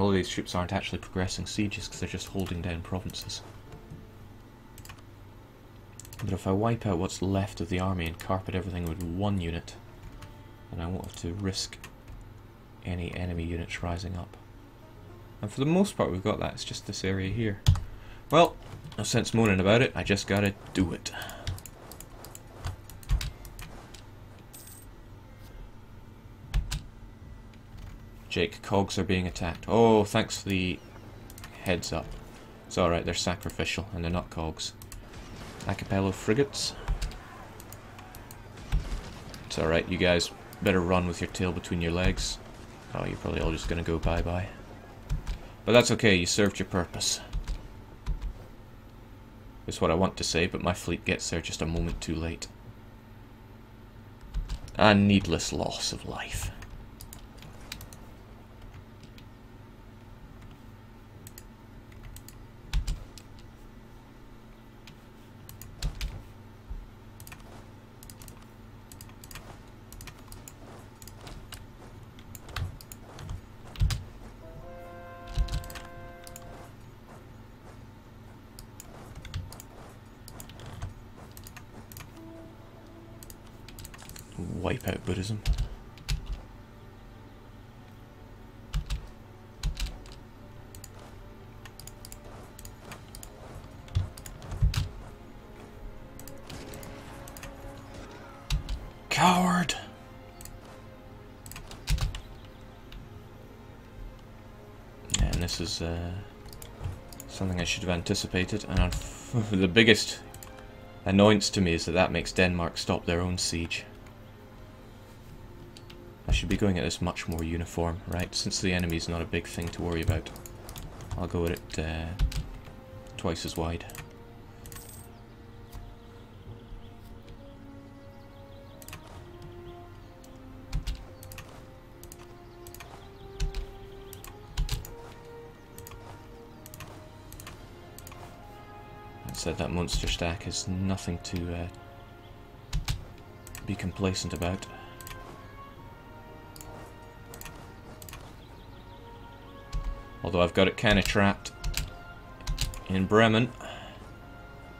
all of these troops aren't actually progressing sieges because they're just holding down provinces. But if I wipe out what's left of the army and carpet everything with one unit, then I won't have to risk any enemy units rising up. And for the most part we've got that, it's just this area here. Well, no sense moaning about it, I just gotta do it. Jake, cogs are being attacked. Oh, thanks for the heads up. It's alright, they're sacrificial and they're not cogs. Acapello frigates. It's alright, you guys better run with your tail between your legs. Oh, you're probably all just gonna go bye-bye. But that's okay, you served your purpose. Is what I want to say, but my fleet gets there just a moment too late. A needless loss of life. Wipe out Buddhism. Coward! And this is something I should have anticipated, and the biggest annoyance to me is that that makes Denmark stop their own siege. I should be going at this much more uniform, right? Since the enemy's not a big thing to worry about, I'll go at it twice as wide. That said, that monster stack is nothing to be complacent about. Although I've got it kind of trapped in Bremen.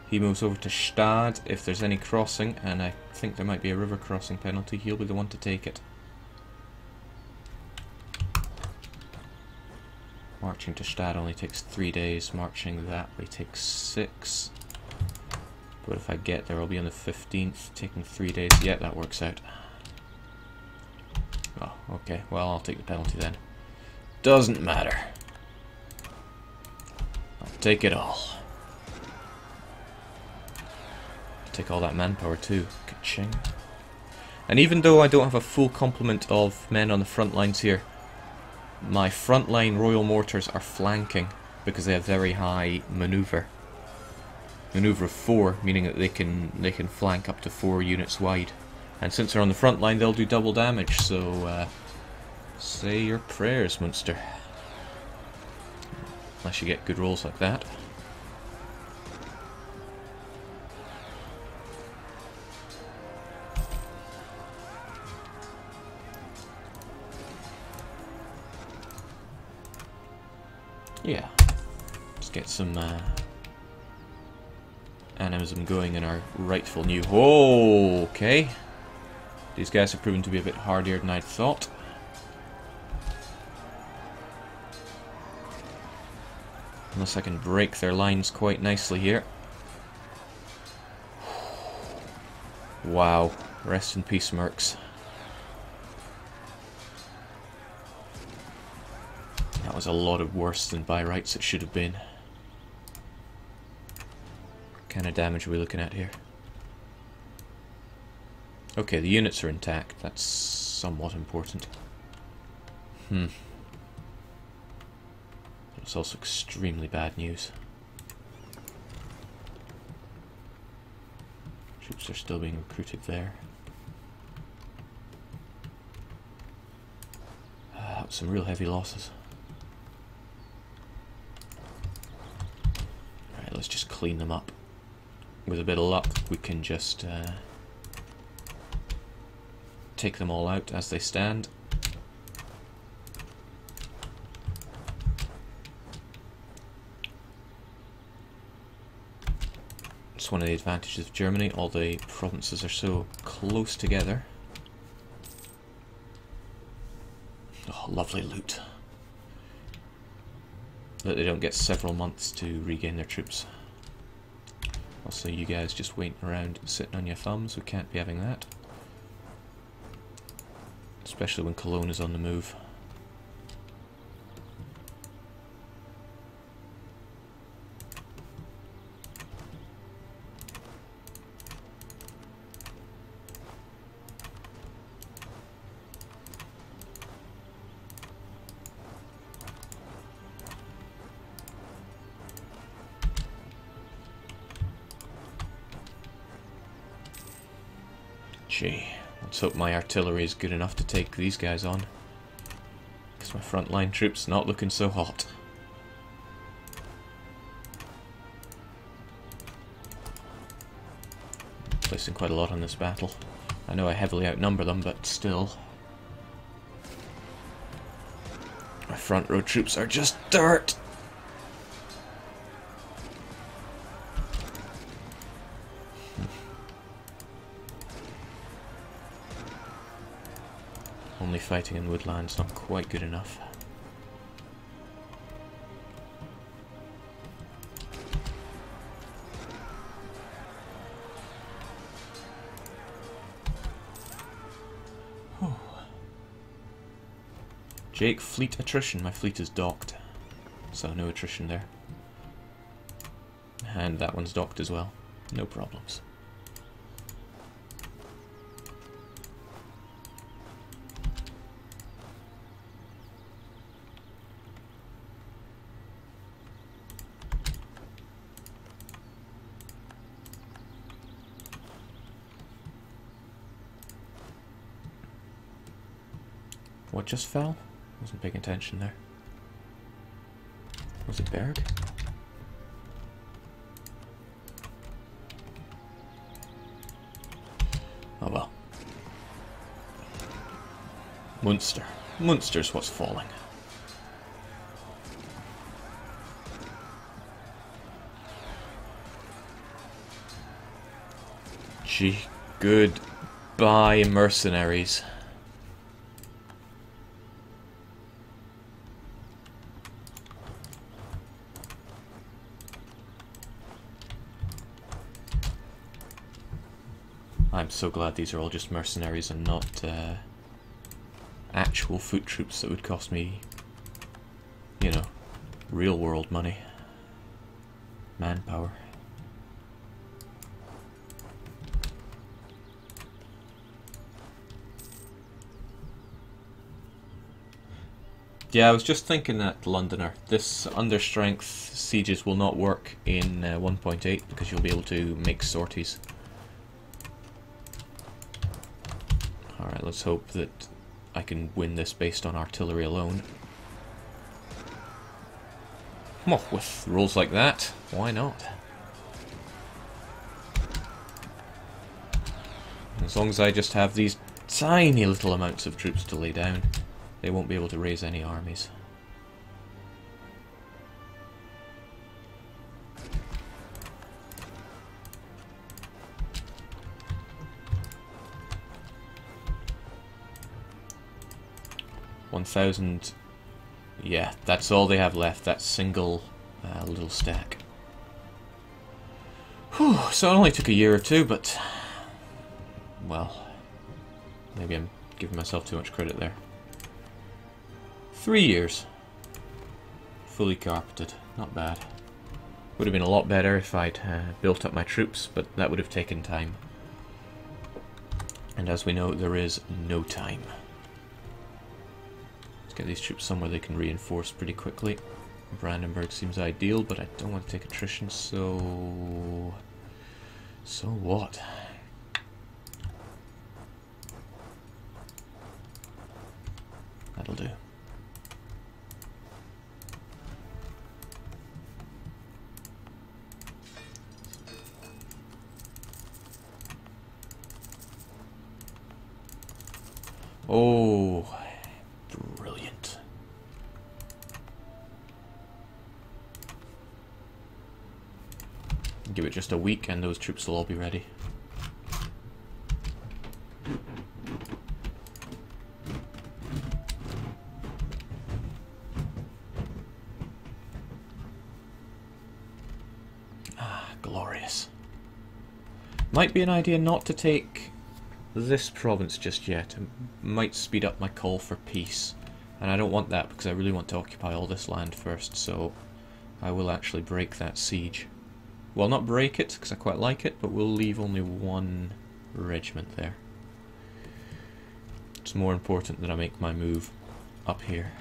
He moves over to Stad if there's any crossing, and I think there might be a river crossing penalty. He'll be the one to take it. Marching to Stad only takes 3 days. Marching that way takes 6. But if I get there, I'll be on the 15th, taking 3 days. Yeah, that works out. Oh, okay. Well, I'll take the penalty then. Doesn't matter. Take it all. Take all that manpower too. Ka-ching. And even though I don't have a full complement of men on the front lines here, my frontline Royal Mortars are flanking because they have very high maneuver. Maneuver of 4, meaning that they can flank up to 4 units wide. And since they're on the front line, they'll do double damage. So say your prayers, Munster. Unless you get good rolls like that. Yeah. Let's get some animism going in our rightful new... Oh, okay. These guys have proven to be a bit hardier than I'd thought. Unless I can break their lines quite nicely here. Wow. Rest in peace, mercs. That was a lot of worse than by rights it should have been. What kind of damage are we looking at here? Okay, the units are intact. That's somewhat important. It's also extremely bad news. Troops are still being recruited there. Some real heavy losses. Alright, let's just clean them up. With a bit of luck, we can just take them all out as they stand. It's one of the advantages of Germany. All the provinces are so close together. Oh, lovely loot. That they don't get several months to regain their troops. Also, you guys just waiting around sitting on your thumbs. We can't be having that. Especially when Cologne is on the move. Gee, let's hope my artillery is good enough to take these guys on. Because my frontline troops not looking so hot. Placing quite a lot on this battle. I know I heavily outnumber them, but still. My front row troops are just dirt! Only fighting in woodlands not quite good enough. Whew. Jake, fleet attrition. My fleet is docked, so no attrition there. And that one's docked as well. No problems. What just fell? Wasn't paying attention there. Was it Berg? Oh well. Munster. Munster's what's falling. Gee, goodbye, mercenaries. I'm so glad these are all just mercenaries and not actual foot troops that would cost me, you know, real world money. Manpower. Yeah, I was just thinking that, Londoner, this understrength sieges will not work in 1.8 because you'll be able to make sorties. Alright, let's hope that I can win this based on artillery alone. Well, with rolls like that, why not? As long as I just have these tiny little amounts of troops to lay down, they won't be able to raise any armies. $1,000. Yeah, that's all they have left. That single little stack. Whew, so it only took a year or two, but well, maybe I'm giving myself too much credit there. 3 years. Fully carpeted. Not bad. Would have been a lot better if I'd built up my troops, but that would have taken time. And as we know, there is no time. Let's get these troops somewhere they can reinforce pretty quickly. Brandenburg seems ideal, but I don't want to take attrition, so... So what? That'll do. Oh, brilliant. Give it just a week and those troops will all be ready. Ah, glorious. Might be an idea not to take this province just yet. It might speed up my call for peace. And I don't want that because I really want to occupy all this land first, so I will actually break that siege. Well, not break it, because I quite like it, but we'll leave only one regiment there. It's more important that I make my move up here.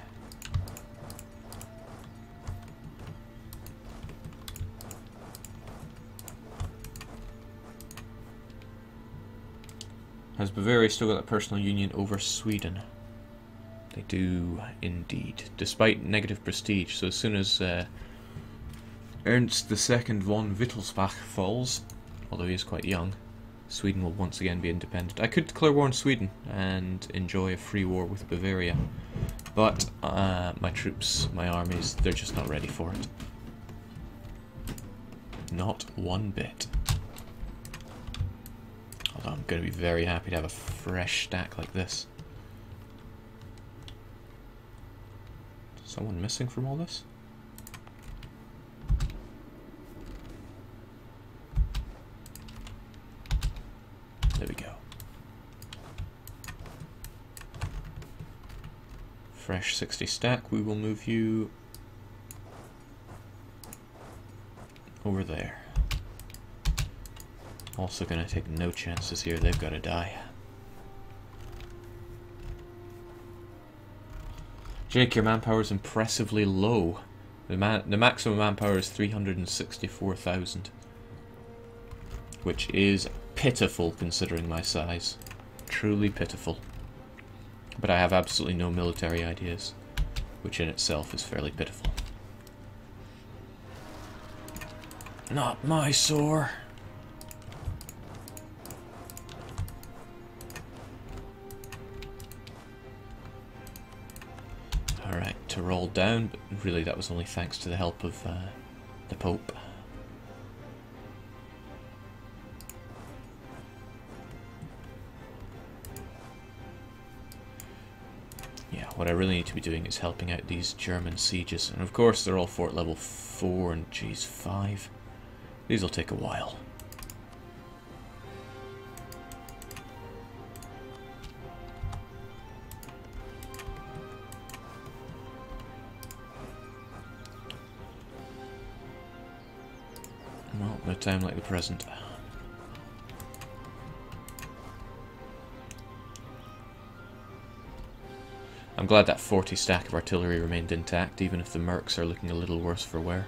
Has Bavaria still got that personal union over Sweden? They do indeed, despite negative prestige. So as soon as Ernst II von Wittelsbach falls, although he is quite young, Sweden will once again be independent. I could declare war on Sweden and enjoy a free war with Bavaria, but my troops, my armies, they're just not ready for it. Not one bit. Although I'm going to be very happy to have a fresh stack like this. Someone missing from all this? There we go. Fresh 60 stack, we will move you over there. Also gonna take no chances here, they've gotta die. Jake, your manpower is impressively low. The maximum manpower is 364,000. Which is pitiful considering my size. Truly pitiful. But I have absolutely no military ideas, which in itself is fairly pitiful. Not Mysore. Alright, to roll down, but really that was only thanks to the help of the Pope. Yeah, what I really need to be doing is helping out these German sieges. And of course they're all fort level 4 and geez, 5. These will take a while. Well, no time like the present. I'm glad that 40 stack of artillery remained intact, even if the mercs are looking a little worse for wear.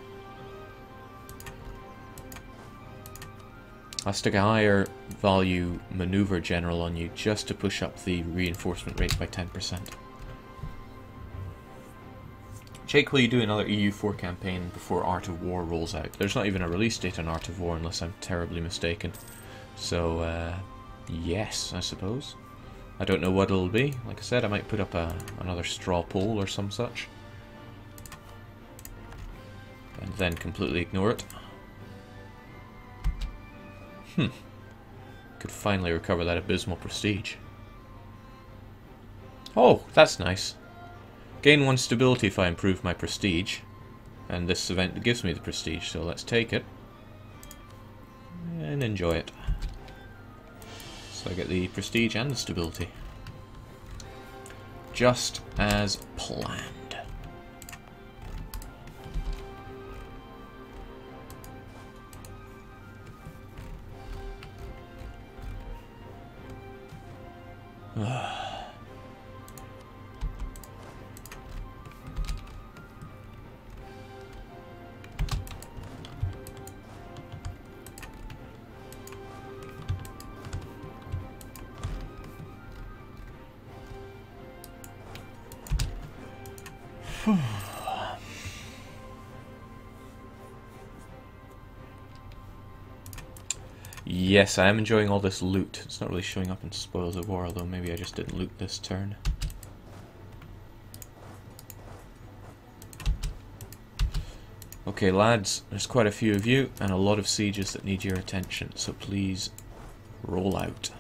I'll stick a higher value maneuver general on you just to push up the reinforcement rate by 10%. Jake, will you do another EU4 campaign before Art of War rolls out? There's not even a release date on Art of War unless I'm terribly mistaken. So, yes, I suppose. I don't know what it'll be. Like I said, I might put up another straw poll or some such. And then completely ignore it. Could finally recover that abysmal prestige. Oh, that's nice. Gain 1 stability if I improve my prestige. And this event gives me the prestige, so let's take it. And enjoy it. So I get the prestige and the stability. Just as planned. Yes, I am enjoying all this loot. It's not really showing up in Spoils of War, although maybe I just didn't loot this turn. Okay, lads, there's quite a few of you, and a lot of sieges that need your attention, so please roll out.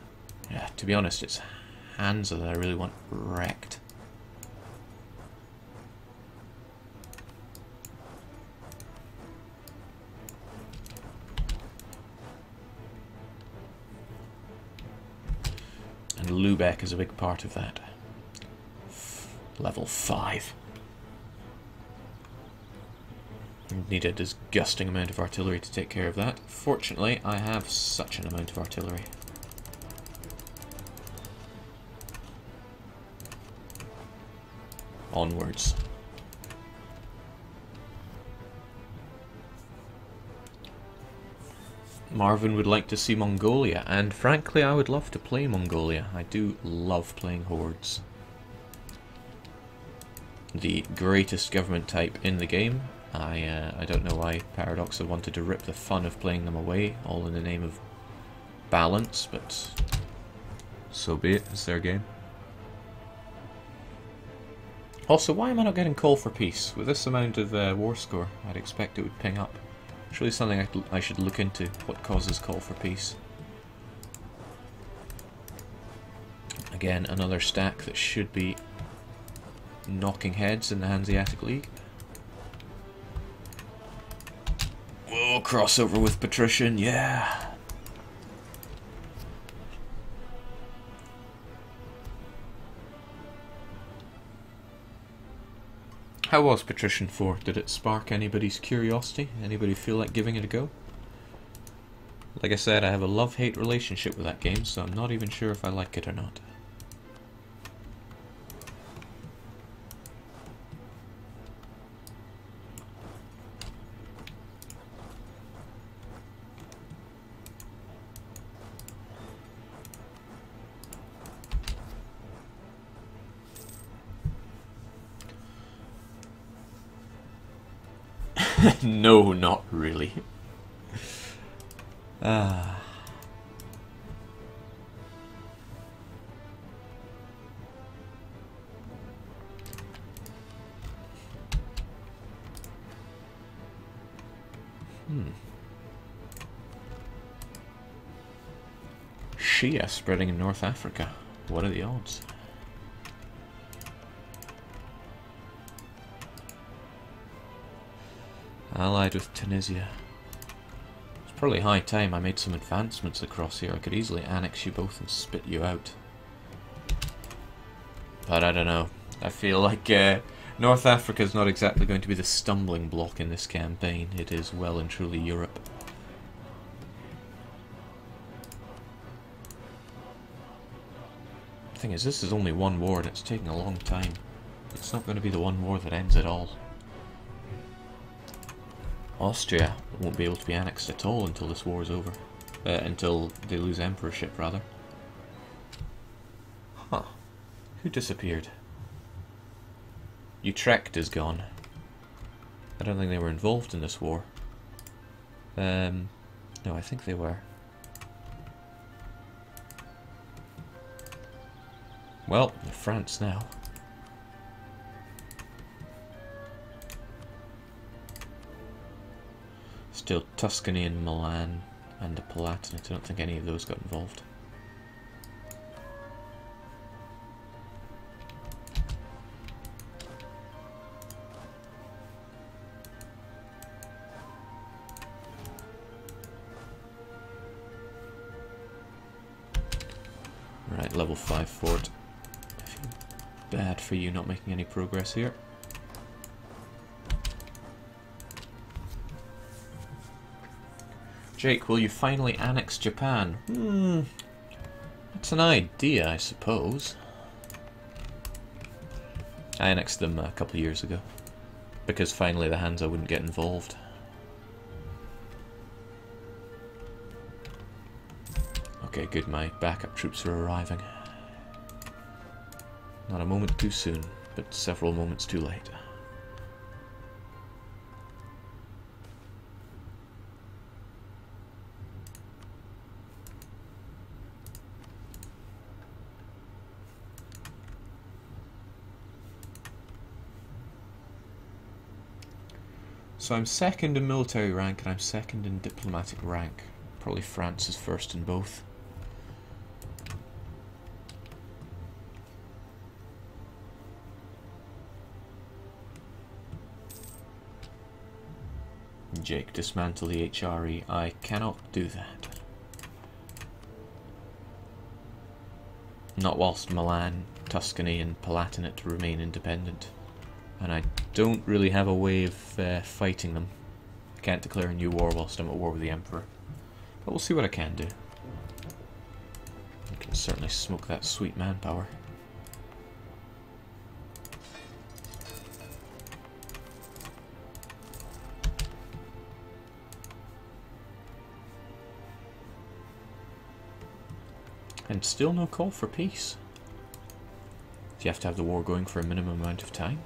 Yeah, to be honest, it's Hansa that I really want wrecked. And Lubeck is a big part of that. Level 5. Need a disgusting amount of artillery to take care of that. Fortunately, I have such an amount of artillery. Onwards. Marvin would like to see Mongolia, and frankly I would love to play Mongolia. I do love playing hordes. The greatest government type in the game. I don't know why Paradox have wanted to rip the fun of playing them away, all in the name of balance, but so be it, it's their game. Also, why am I not getting call for peace? With this amount of war score, I'd expect it would ping up. It's really something I should look into, what causes call for peace. Again, another stack that should be knocking heads in the Hanseatic League. Whoa, crossover with Patrician, yeah! How was Patrician 4? Did it spark anybody's curiosity? Anybody feel like giving it a go? Like I said, I have a love-hate relationship with that game, so I'm not even sure if I like it or not. No, not really. Ah. Shia spreading in North Africa. What are the odds? Allied with Tunisia. It's probably high time I made some advancements across here. I could easily annex you both and spit you out. But I don't know. I feel like North Africa is not exactly going to be the stumbling block in this campaign. It is well and truly Europe. The thing is, this is only one war and it's taking a long time. It's not going to be the one war that ends it all. Austria won't be able to be annexed at all until this war is over. Until they lose emperorship, rather. Huh. Who disappeared? Utrecht is gone. I don't think they were involved in this war. No, I think they were. Well, France now. Still Tuscany and Milan and the Palatinate. I don't think any of those got involved. Right, level 5 fort. I feel bad for you not making any progress here. Jake, will you finally annex Japan? That's an idea, I suppose. I annexed them a couple of years ago. Because finally the Hansa wouldn't get involved. Okay, good, my backup troops are arriving. Not a moment too soon, but several moments too late. So I'm second in military rank and I'm second in diplomatic rank. Probably France is first in both. Jake, dismantle the HRE. I cannot do that. Not whilst Milan, Tuscany and Palatinate remain independent. And I don't really have a way of fighting them. I can't declare a new war whilst I'm at war with the Emperor. But we'll see what I can do. I can certainly smoke that sweet manpower. And still no call for peace. Do you have to have the war going for a minimum amount of time?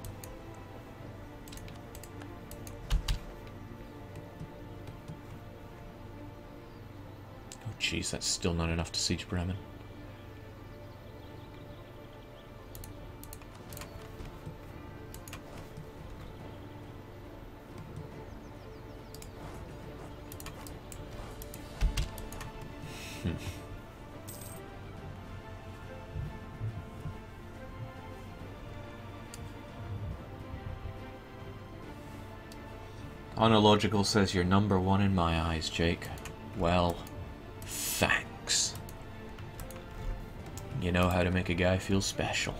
Oh jeez, that's still not enough to siege Bremen. Onological says you're number one in my eyes, Jake. Well, thanks. You know how to make a guy feel special.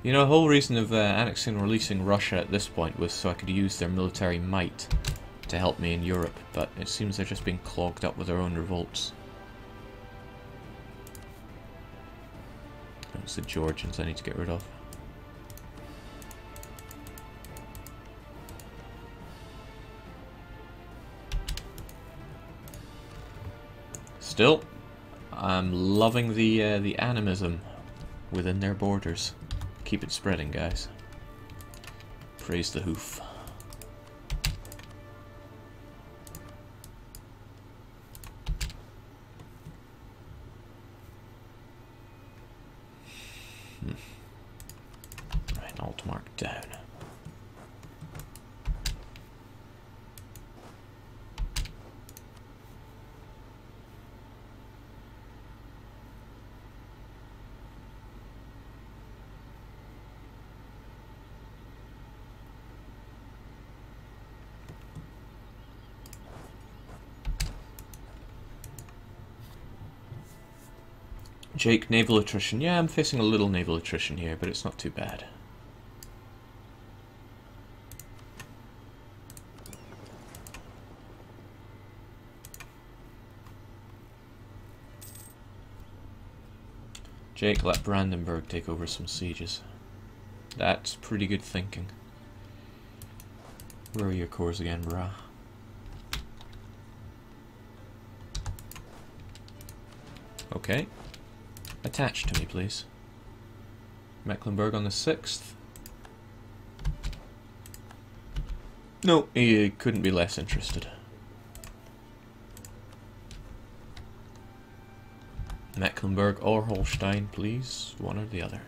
You know, the whole reason of annexing and releasing Russia at this point was so I could use their military might to help me in Europe, but it seems they're just being clogged up with their own revolts. It's the Georgians I need to get rid of. Still, I'm loving the animism within their borders. Keep it spreading, guys. Praise the hoof. Right, alt mark down. Jake, naval attrition. Yeah, I'm facing a little naval attrition here, but it's not too bad. Jake, let Brandenburg take over some sieges. That's pretty good thinking. Where are your cores again, brah? Okay. Attach to me, please. Mecklenburg on the 6th. No, he couldn't be less interested. Mecklenburg or Holstein, please. One or the other.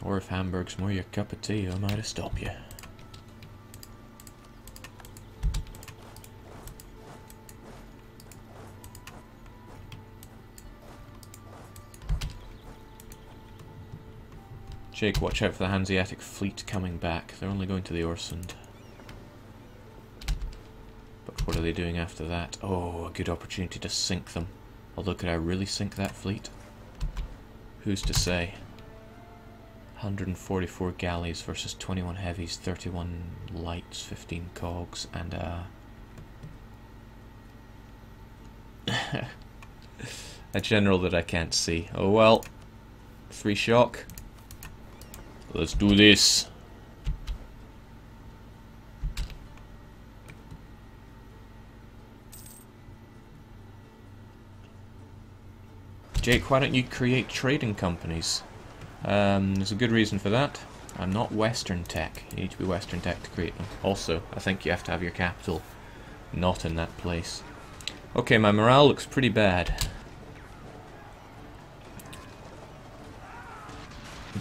Or if Hamburg's more your cup of tea, I might have stopped you. Jake, watch out for the Hanseatic fleet coming back. They're only going to the Orsund. But what are they doing after that? Oh, a good opportunity to sink them. Although, could I really sink that fleet? Who's to say? 144 galleys versus 21 heavies, 31 lights, 15 cogs, and a general that I can't see. Oh well. 3 shock. Let's do this. Jake, why don't you create trading companies? There's a good reason for that. I'm not Western tech. You need to be Western tech to create them. Also, I think you have to have your capital not in that place. Okay, my morale looks pretty bad.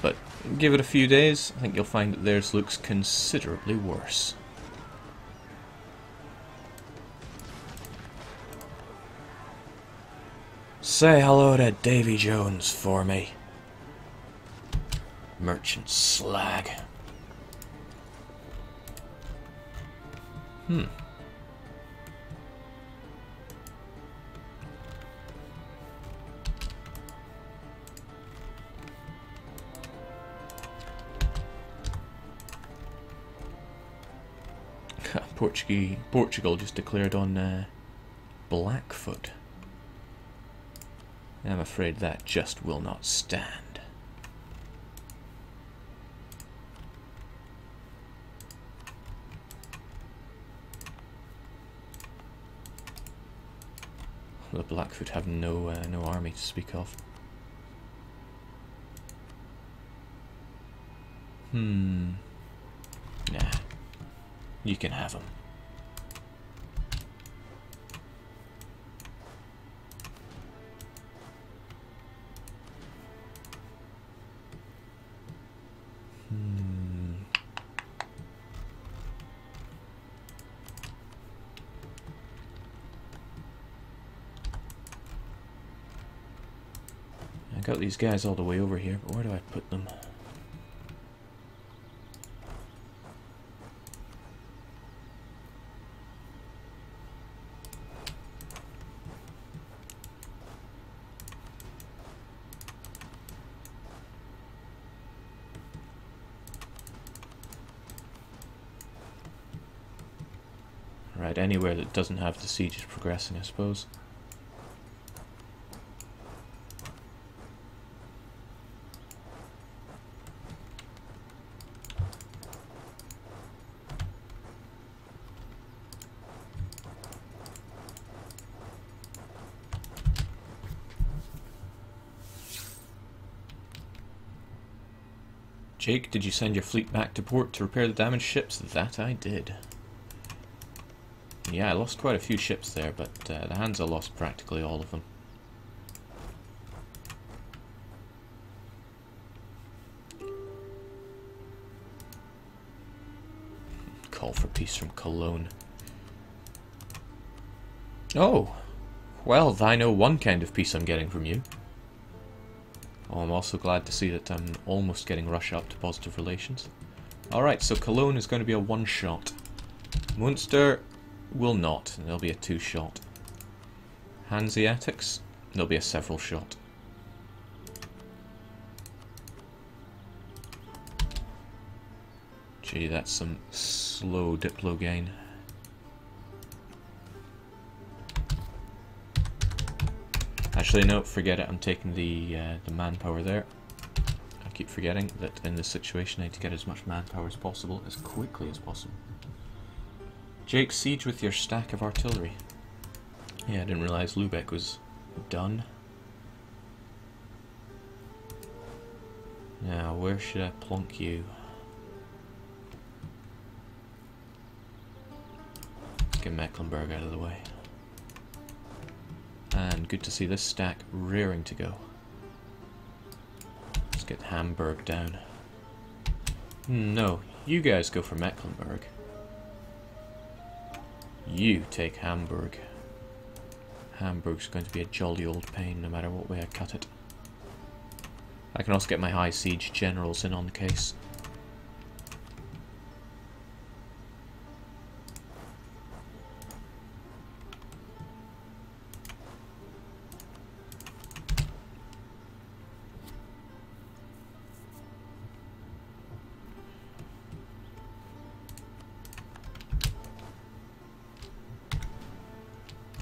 But give it a few days, I think you'll find that theirs looks considerably worse. Say hello to Davy Jones for me. Merchant slag. Portugal just declared on Blackfoot. I'm afraid that just will not stand. The Blackfoot have no army to speak of. Nah. You can have them. I got these guys all the way over here, but where do I put them? Right, anywhere that doesn't have the sieges progressing, I suppose. Jake, did you send your fleet back to port to repair the damaged ships? That I did. Yeah, I lost quite a few ships there, but the Hansa lost practically all of them. Call for peace from Cologne. Oh! Well, I know one kind of peace I'm getting from you. Oh, I'm also glad to see that I'm almost getting Russia up to positive relations. Alright, so Cologne is going to be a one-shot. Munster will not, and there'll be a two-shot. Hanseatics, there'll be a several-shot. Gee, that's some slow diplo gain. Actually, no, forget it. I'm taking the manpower there. I keep forgetting that in this situation I need to get as much manpower as possible, as quickly as possible. Jake, siege with your stack of artillery. Yeah, I didn't realise Lübeck was done. Now, where should I plonk you? Get Mecklenburg out of the way. And good to see this stack rearing to go. Let's get Hamburg down. No, you guys go for Mecklenburg. You take Hamburg. Hamburg's going to be a jolly old pain no matter what way I cut it. I can also get my high siege generals in on the case.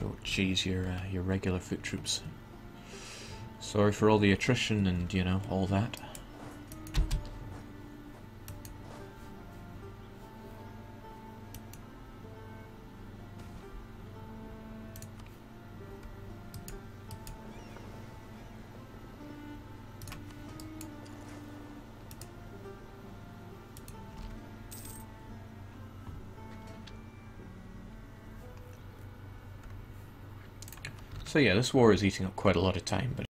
Oh jeez, your regular foot troops. Sorry for all the attrition and, you know, all that. So yeah, this war is eating up quite a lot of time, but